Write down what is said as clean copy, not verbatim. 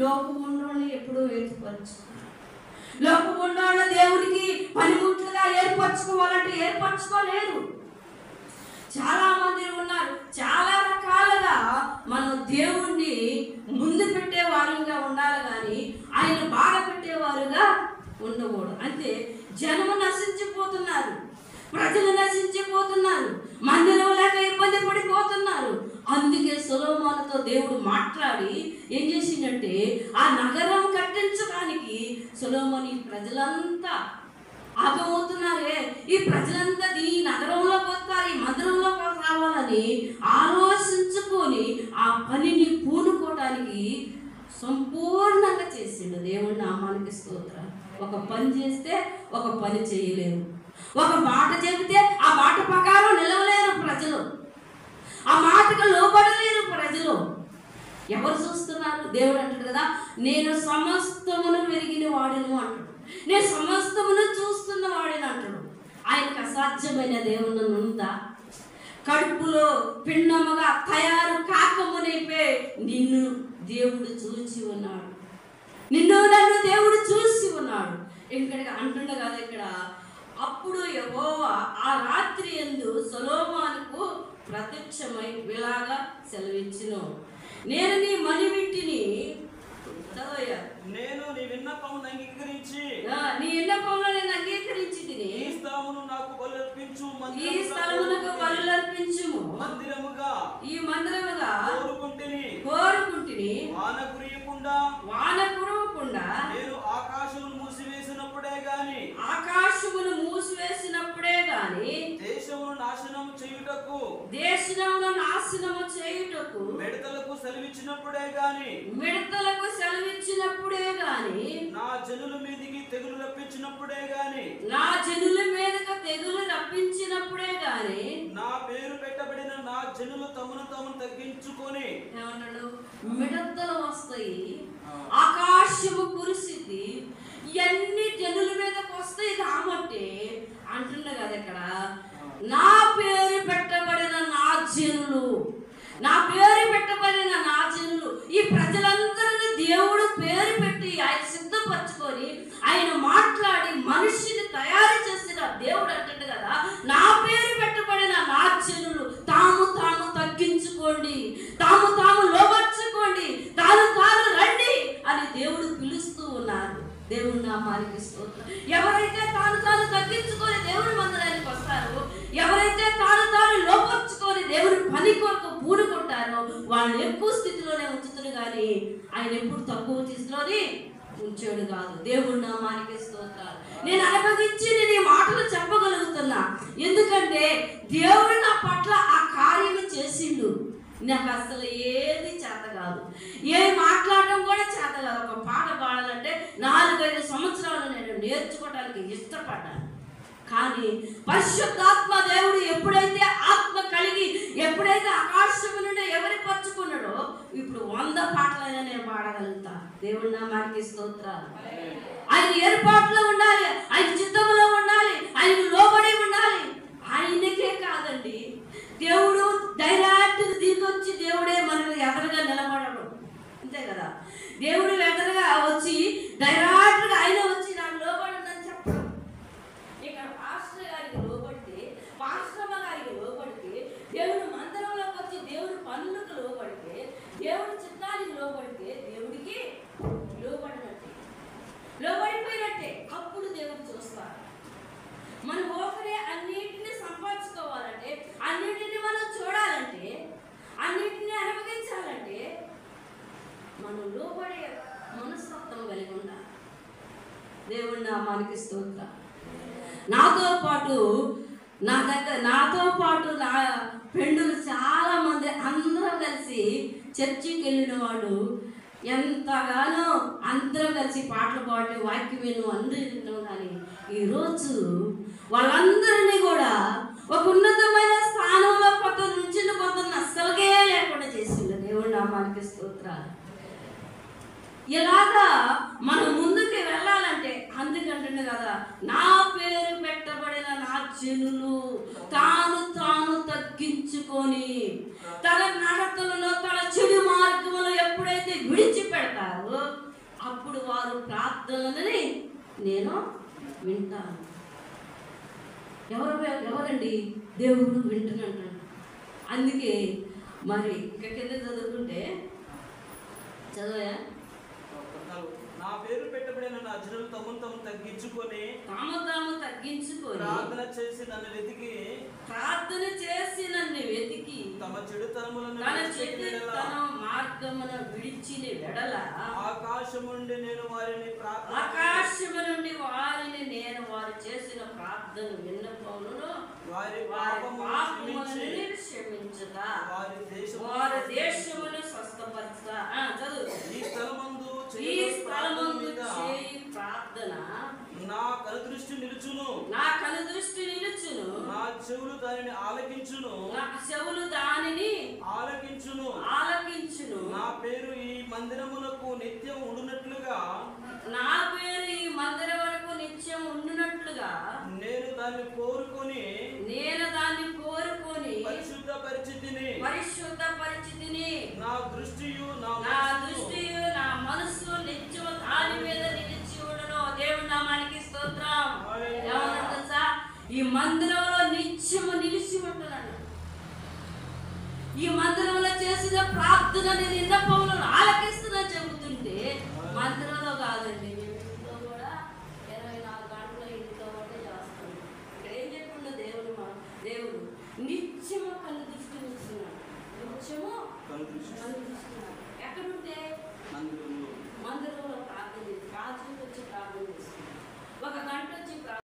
లోకముండోళ్ళని ఎప్పుడూ ఏర్పరచుకున్నారు. లోకముండోళ్ళ దేవుడికి పనిముట్లుగా ఏర్పరచుకోవాలంటే ఏర్పరచుకోలేరు. చాలా మంది ఉన్నారు. చాలా రకాలుగా మనం దేవుణ్ణి ముందు పెట్టేవారుగా ఉండాలి కానీ ఆయన బాధ పెట్టేవారుగా ఉండకూడదు. అంటే జనము నశించిపోతున్నారు, ప్రజలు నశించిపోతున్నారు, మందిరం లేక ఇబ్బంది పడిపోతున్నారు. అందుకే సొలొమోనుతో దేవుడు మాట్లాడి ఏం చేసిందంటే ఆ నగరం కట్టించడానికి సొలొమోను ఈ ప్రజలంతా ఆగమవుతున్నారే, ఈ ప్రజలంతా ఈ నగరంలోకి వస్తారు, ఈ మందిరంలోకి రావాలని ఆలోచించుకొని ఆ పనిని పూనుకోవడానికి సంపూర్ణంగా చేసిండు. దేవుడి నామానికి స్తోత్రం. ఒక పని చేస్తే ఒక పని చేయలేరు, ఒక మాట చెబితే ఆ మాట ప్రకారం నిలవలేరు ప్రజలు, ఆ మాటకు లోబడలేరు ప్రజలు. ఎవరు చూస్తున్నారు? దేవుడు అంటాడు కదా, నేను సమస్తమును మెరిగిన వాడిను అంటాడు, నేను సమస్తమును చూస్తున్న వాడిని అంటాడు. ఆయనకు అసాధ్యమైన దేవుని ఉందా? కడుపులో పిండముగా తయారు కాకమునిపే నిన్ను దేవుడు చూసి ఉన్నాడు, నిన్ను నన్ను దేవుడు చూసి ఉన్నాడు. ఇక్కడ అంటుండ కదా ఇక్కడ, అప్పుడు యెహోవా ఆ రాత్రి యందు సొలొమోనుకు ప్రత్యక్షమై ఇలాగా సెలవిచ్చును, నేను నీ మణివింటిని నేను నీ విన్నపమును అంగీకరించి నీ విన్నపమును నేను అంగీకరించి ఈ స్థలమును నాకు బలులర్పించు, ఈ స్థలమునకు బలులర్పించుము, మందిరముగా ఈ మందిరముగా కోరుకుంటిని. వాన కురియకుండా నేను ఆకాశమును మూసివేసినప్పుడే గాని దేశమును నాశనము చేయుటకు మిడతలకు సెలవిచ్చినప్పుడే గాని నా జనుల మీదకి తెగులు రప్పించినప్పుడే గాని నా పేరు పెట్టబడిన నా జనులు తమను తాము తగ్గించుకొని ఏమన్నాడు? మిడతలు వస్తాయి, ఆకాశము కురిసిద్ది, ఇవన్నీ జనుల మీదకి వస్తాయి కాబట్టి అంటున్నా కదా ఇక్కడ, నా పేరు పెట్టబడిన నా జనులు, నా పేరు పెట్టబడిన నా జనులు, ఈ ప్రజలందరినీ దేవుడు పేరు పెట్టి ఆయన సిద్ధపరచుకొని ఆయన మాట్లాడి మనిషిని తయారు చేసిన దేవుడు అంటాడు కదా, నా పేరు పెట్టబడిన నా జనులు తాము తాము తగ్గించుకోండి, తాము తాము లోబర్చుకోండి, తాను రండి అని దేవుడు పిలుస్తూ ఉన్నారు. దేవుడు నామానికి స్తోత్రం. ఎవరైతే తాను తగ్గించుకొని దేవుడి మందిరానికి వస్తారో, ఎవరైతే తాను లోపర్చుకొని దేవుడి పని కొరకు పూనుకుంటారో వాళ్ళని ఎక్కువ స్థితిలోనే ఉంచుతాడు కానీ ఆయన ఎప్పుడు తక్కువ స్థితిలోనే ఉంచాడు కాదు. దేవుడి నామానికి స్తోత్రాలు. నేను అనుభవించి నేను ఈ మాటలు చెప్పగలుగుతున్నా, ఎందుకంటే దేవుడు నా పట్ల ఆ కార్యం చేసిండు. నాకు అసలు ఏది చేత కాదు, ఏం మాట్లాడడం కూడా చేత కాదు. ఒక పాట పాడాలంటే 4-5 సంవత్సరాలు నేను నేర్చుకోవడానికి ఇష్టపడ్డాను. కానీ పరిశుద్ధాత్మ దేవుడు ఎప్పుడైతే ఆత్మ కలిగి ఎప్పుడైతే ఆకాశము నుండి ఎవరి పరుచుకున్నాడో ఇప్పుడు 100 పాటలైనా నేను పాడగలుగుతా. దేవుడి నామానికి స్తోత్రాలు. ఆయన ఏర్పాట్లో ఉండాలి, ఆయన చిత్తంలో ఉండాలి, ఆయనకు లోబడి ఉండాలి. ఆయనకే కాదండి, దేవుడు డైరెక్ట్ దిగొచ్చి దేవుడే మనకు ఎదురుగా నిలబడడు, అంతే కదా. దేవుడు ఎదురుగా వచ్చి డైరెక్ట్గా ఆయన వచ్చి నాకు లోబడని చెప్పడం. ఇక్కడ పాస్టర్ గారికి లోబడితే, పాస్టమ్మ గారికి లోబడితే, దేవుడు మందిరంలోకి వచ్చి దేవుడు పనులకు లోబడితే, దేవుడి చిత్తానికి లోబడితే దేవుడికి లోబడిపోయినట్టే. అప్పుడు దేవుడు చూస్తారు. మనం ఒకరే అన్నిటిని సంపాదించుకోవాలంటే, అన్నిటిని మనం చూడాలంటే, అన్నిటిని అనుభవించాలంటే మనం లోబడే మనస్తత్వం కలిగి ఉండాలి. దేవుడి నామానికి స్తోత్రం. నాతో పాటు నా ఫ్రెండులు చాలా మంది అందరూ కలిసి చర్చికి వెళ్ళిన వాడు ఎంతగానో అందరం కలిసి పాటలు పాడి వాక్యం విను అందరూ విన్నాం. కానీ ఈరోజు వాళ్ళందరినీ కూడా ఒక ఉన్నతమైన స్థానంలో కొంత అస్సలుగే లేకుండా చేసిండు. దేవుడి నామానికి స్తోత్రాలు. ఇలాగా మనం ముందుకు వెళ్ళాలంటే అందుకంటే కదా, నా పేరు పెట్టబడిన నా జనులు తాను తగ్గించుకొని తన నడతలలో తన చెడు మార్గములు ఎప్పుడైతే విడిచిపెడతారో అప్పుడు వారు ప్రార్థనలని నేను వింటాను. ఎవరండి? దేవుడు వింటున్నాడు. అందుకే మరి ఇంకా కింద చదువుకుంటే చదవయా. నా పేరు పెట్టబడిన నా జనులు తమను తాము తగ్గించుకొని ప్రార్థన చేసి నన్ను వెతికి తమ చెడుతనములను మార్గమున విడిచిన వెడల ఆకాశము నుండి నేను వారు చేసిన ప్రార్థన విన్నపములను వారి పాపములను క్షమించగా వారి దేశమును స్వస్థపరచగా. ఈ స్థలమందు చేయి ప్రార్థన నా కనుదృష్టి నిలుచును. నా చెవులు దానిని ఆలకించును. నా పేరు ఈ మందిరమునకు నిత్యం ఉండునట్లుగా నేను దాన్ని కోరుకొని పరిశుద్ధపరిచితిని. నా దృష్టియు నా మనస్సు నిత్యము దాని మీద నిలిచి ఉండను. దేవుని నామానికి స్తోత్రం. ఏమన్నా ఈ మందిరంలో నిత్యము నిలిచి ఉంటున్నాను. ఈ మందిరంలో చేసిన ప్రార్థన నేను విన్నపములను ఆలకిస్తున్నా చెబుతుంటే మందిరంలో కాదండి, మేము ఇంట్లో కూడా 24 గంటల ఇంట్లో కూడా చేస్తాం. ఇక్కడ ఏం చెప్పిందో దేవుడు నిత్యము కళ్ళు దృష్టి ఉంచుతున్నాడు. ఎక్కడుంటే మందిరంలో ప్రార్థన చేసి రాత్రికి వచ్చి ప్రార్థన చేస్తున్నాడు. 1 గంట వచ్చి